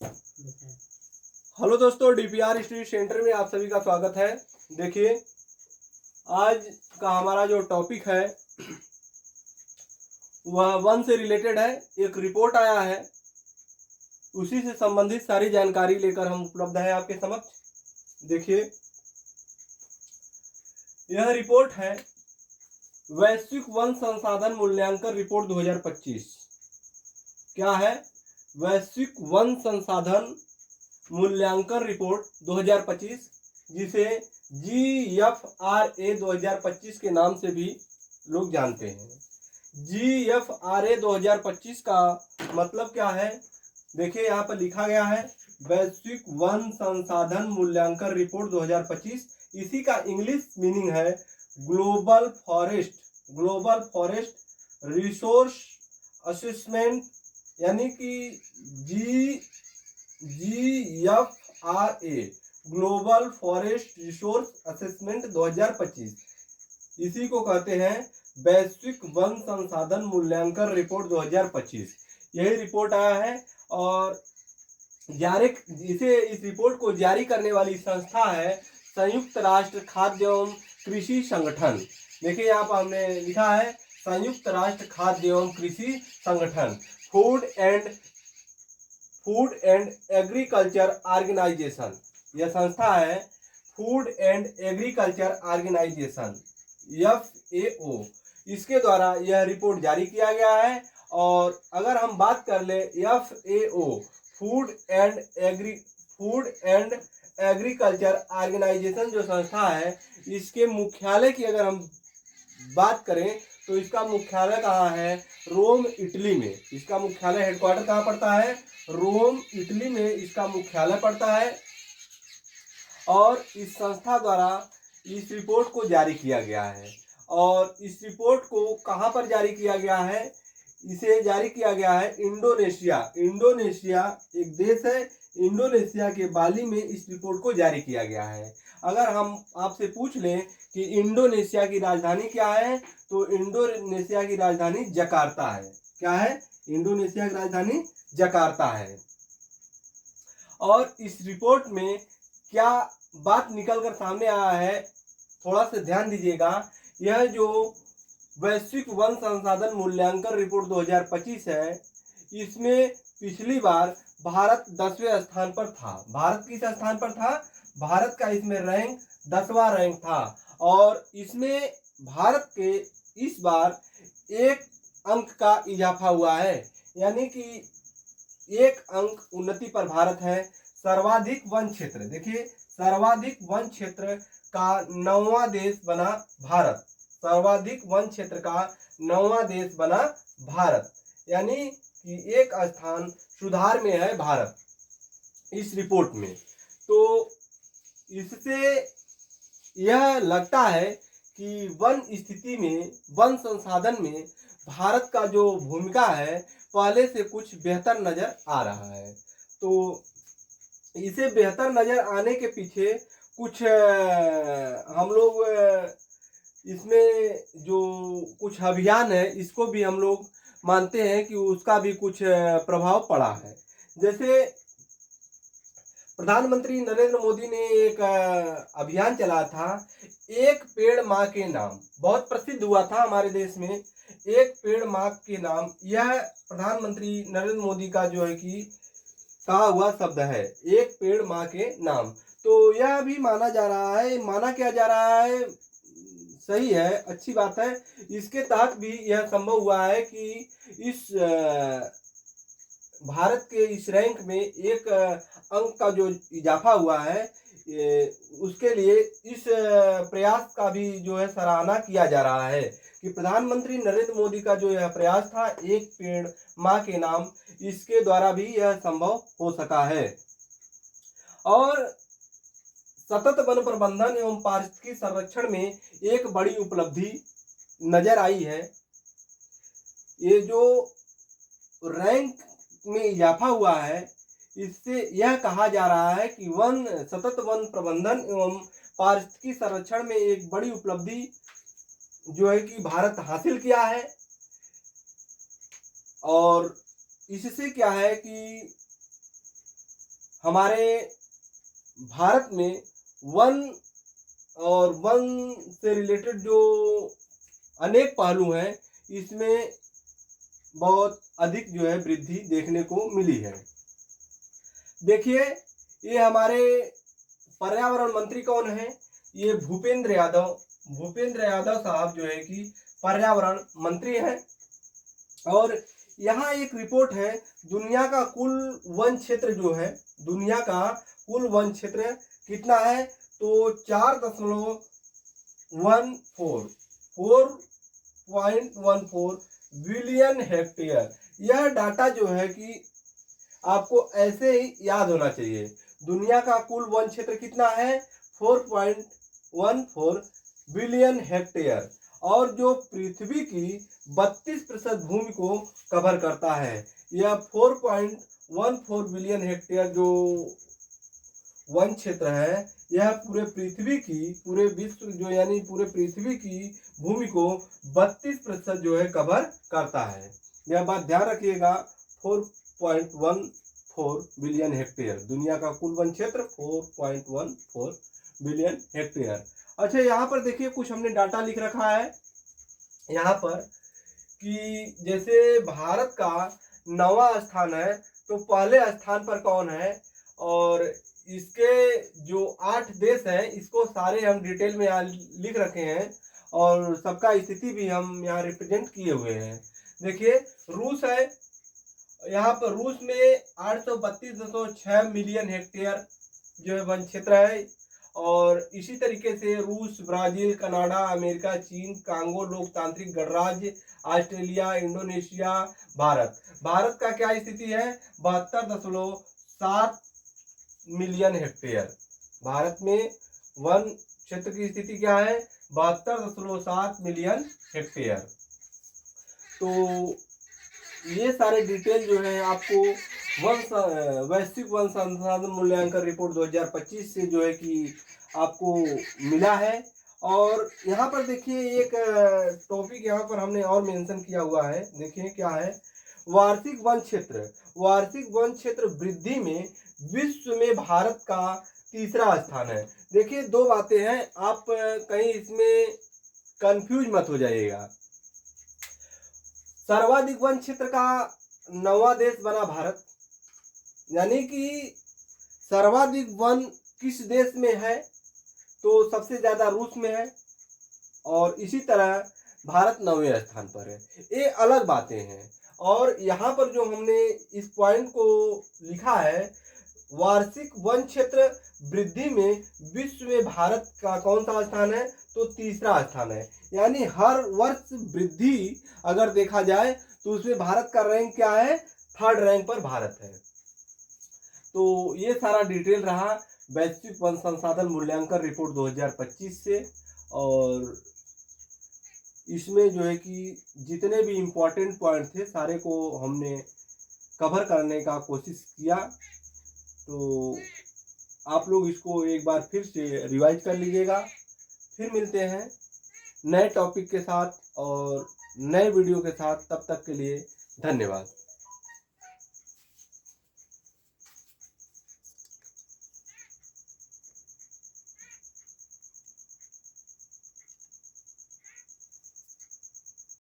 Hello दोस्तों, DPR study centre में आप सभी का स्वागत है। देखिए, आज का हमारा जो टॉपिक है वह वन से रिलेटेड है। एक रिपोर्ट आया है, उसी से संबंधित सारी जानकारी लेकर हम उपलब्ध है आपके समक्ष। देखिए, यह रिपोर्ट है वैश्विक वन संसाधन मूल्यांकन रिपोर्ट 2025। क्या है? वैश्विक वन संसाधन मूल्यांकन रिपोर्ट 2025, जिसे GFRA 2025 के नाम से भी लोग जानते हैं। GFRA 2025 का मतलब क्या है? देखिए, यहाँ पर लिखा गया है वैश्विक वन संसाधन मूल्यांकन रिपोर्ट 2025। इसी का इंग्लिश मीनिंग है ग्लोबल फॉरेस्ट रिसोर्स असेसमेंट, यानी कि GFRA global forest resource assessment 2025। इसी को कहते हैं वैश्विक वन संसाधन मूल्यांकन रिपोर्ट 2025। यही रिपोर्ट आया है और इस रिपोर्ट को जारी करने वाली संस्था है संयुक्त राष्ट्र खाद्य एवं कृषि संगठन। देखिए, यहाँ पर हमने लिखा है संयुक्त राष्ट्र खाद्य एवं कृषि संगठन, फूड एंड एग्रीकल्चर ऑर्गेनाइजेशन। यह संस्था है food and agriculture organisation, FAO। इसके द्वारा यह रिपोर्ट जारी किया गया है। और अगर हम बात कर ले FAO food and agriculture organisation जो संस्था है, इसके मुख्यालय की अगर हम बात करें तो इसका मुख्यालय कहाँ है? रोम, इटली में। इसका मुख्यालय, हेडक्वार्टर कहाँ पड़ता है? रोम, इटली में इसका मुख्यालय पड़ता है। और इस संस्था द्वारा इस रिपोर्ट को जारी किया गया है। और इस रिपोर्ट को कहाँ पर जारी किया गया है? इसे जारी किया गया है इंडोनेशिया एक देश है, इंडोनेशिया के बाली में इस रिपोर्ट को जारी किया गया है। अगर हम आपसे पूछ लें कि इंडोनेशिया की राजधानी क्या है, तो इंडोनेशिया की राजधानी जकार्ता है। क्या है? इंडोनेशिया की राजधानी जकार्ता है। और इस रिपोर्ट में क्या बात निकलकर सामने आया है, थोड़ा सा ध्यान दीजिएगा। यह जो वैश्विक वन संसाधन मूल्यांकन रिपोर्ट 2025 है, इसमें पिछली बार भारत 10वें स्थान पर था। भारत किस स्थान पर था? भारत का इसमें रैंक 10वां रैंक था। और इसमें भारत के इस बार 1 अंक का इजाफा हुआ है, यानी कि 1 अंक उन्नति पर भारत है। सर्वाधिक वन क्षेत्र, देखिए, सर्वाधिक वन क्षेत्र का 9वां देश बना भारत। सर्वाधिक वन क्षेत्र का 9वां देश बना भारत, यानी कि 1 स्थान सुधार में है भारत इस रिपोर्ट में। तो इससे यह लगता है कि वन स्थिति में, वन संसाधन में भारत का जो भूमिका है पहले से कुछ बेहतर नजर आ रहा है। तो इसे बेहतर नजर आने के पीछे कुछ हम लोग इसमें जो कुछ अभियान है, इसको भी हम लोग मानते हैं कि उसका भी कुछ प्रभाव पड़ा है। जैसे प्रधानमंत्री नरेंद्र मोदी ने एक अभियान चलाया था, एक पेड़ माँ के नाम। बहुत प्रसिद्ध हुआ था हमारे देश में, एक पेड़ माँ के नाम। यह प्रधानमंत्री नरेंद्र मोदी का जो है कि कहा हुआ शब्द है, एक पेड़ माँ के नाम। तो यह भी माना जा रहा है, माना क्या जा रहा है, सही है, अच्छी बात है। इसके तहत भी यह संभव हुआ है कि इस भारत के इस रैंक में 1 अंक का जो इजाफा हुआ है, उसके लिए इस प्रयास का भी जो है सराहना किया जा रहा है कि प्रधानमंत्री नरेंद्र मोदी का जो यह प्रयास था, एक पेड़ माँ के नाम, इसके द्वारा भी यह संभव हो सका है। और सतत वन प्रबंधन एवं पारिस्थितिकी संरक्षण में एक बड़ी उपलब्धि नजर आई है। ये जो रैंक में इजाफा हुआ है, इससे यह कहा जा रहा है कि सतत वन प्रबंधन एवं पारिस्थितिकी संरक्षण में एक बड़ी उपलब्धि जो है कि भारत हासिल किया है। और इससे क्या है कि हमारे भारत में वन और वन से रिलेटेड जो अनेक पहलू हैं, इसमें बहुत अधिक जो है वृद्धि देखने को मिली है। देखिए, ये हमारे पर्यावरण मंत्री कौन है? ये भूपेंद्र यादव। भूपेंद्र यादव साहब जो है कि पर्यावरण मंत्री हैं। और यहाँ एक रिपोर्ट है, दुनिया का कुल वन क्षेत्र जो है, दुनिया का कुल वन क्षेत्र कितना है? तो 4.14 बिलियन हेक्टेयर। यह डाटा जो है कि आपको ऐसे ही याद होना चाहिए। दुनिया का कुल वन क्षेत्र कितना है? 4.14 बिलियन हेक्टेयर। और जो पृथ्वी की 32% भूमि को कवर करता है। यह 4.14 बिलियन हेक्टेयर जो वन क्षेत्र है, यह पूरे पृथ्वी की, पूरे विश्व जो यानी पूरे पृथ्वी की भूमि को 32% जो है कवर करता है। यह बात ध्यान रखिएगा, 4.14 बिलियन हेक्टेयर, दुनिया का कुल वन क्षेत्र 4.14 बिलियन हेक्टेयर। अच्छा, यहाँ पर देखिए कुछ हमने डाटा लिख रखा है यहाँ पर कि जैसे भारत का 9वां स्थान है, तो पहले स्थान पर कौन है, और इसके जो 8 देश हैं, इसको सारे हम डिटेल में यहाँ लिख रखे हैं और सबका स्थिति भी हम यहाँ रिप्रेजेंट किए हुए हैं। देखिए, रूस है, यहाँ पर रूस में 832.6 मिलियन हेक्टेयर जो है वन क्षेत्र है। और इसी तरीके से रूस, ब्राजील, कनाडा, अमेरिका, चीन, कांगो लोकतांत्रिक गणराज्य, ऑस्ट्रेलिया, इंडोनेशिया, भारत। भारत का क्या स्थिति है? 72.7 मिलियन हेक्टेयर। भारत में वन क्षेत्र की स्थिति क्या है? 72.7 मिलियन हेक्टेयर। तो ये सारे डिटेल जो है आपको वैश्विक वन संसाधन मूल्यांकन रिपोर्ट 2025 से जो है कि आपको मिला है। और यहाँ पर देखिए एक टॉपिक यहाँ पर हमने और मेंशन किया हुआ है, देखिए क्या है, वार्षिक वन क्षेत्र। वार्षिक वन क्षेत्र वृद्धि में विश्व में भारत का 3रा स्थान है। देखिए, दो बातें हैं, आप कहीं इसमें कंफ्यूज मत हो जाइएगा। सर्वाधिक वन क्षेत्र का 9वां देश बना भारत, यानी कि सर्वाधिक वन किस देश में है? तो सबसे ज्यादा रूस में है, और इसी तरह भारत 9वें स्थान पर है। ये अलग बातें हैं। और यहाँ पर जो हमने इस पॉइंट को लिखा है, वार्षिक वन क्षेत्र वृद्धि में विश्व में भारत का कौन सा स्थान है? तो 3रा स्थान है। यानी हर वर्ष वृद्धि अगर देखा जाए तो उसमें भारत का रैंक क्या है? 3rd रैंक पर भारत है। तो ये सारा डिटेल रहा वैश्विक वन संसाधन मूल्यांकन रिपोर्ट 2025 से। और इसमें जो है कि जितने भी इम्पोर्टेंट पॉइंट थे सारे को हमने कवर करने का कोशिश किया। तो आप लोग इसको एक बार फिर से रिवाइज कर लीजिएगा। फिर मिलते हैं नए टॉपिक के साथ और नए वीडियो के साथ। तब तक के लिए धन्यवाद।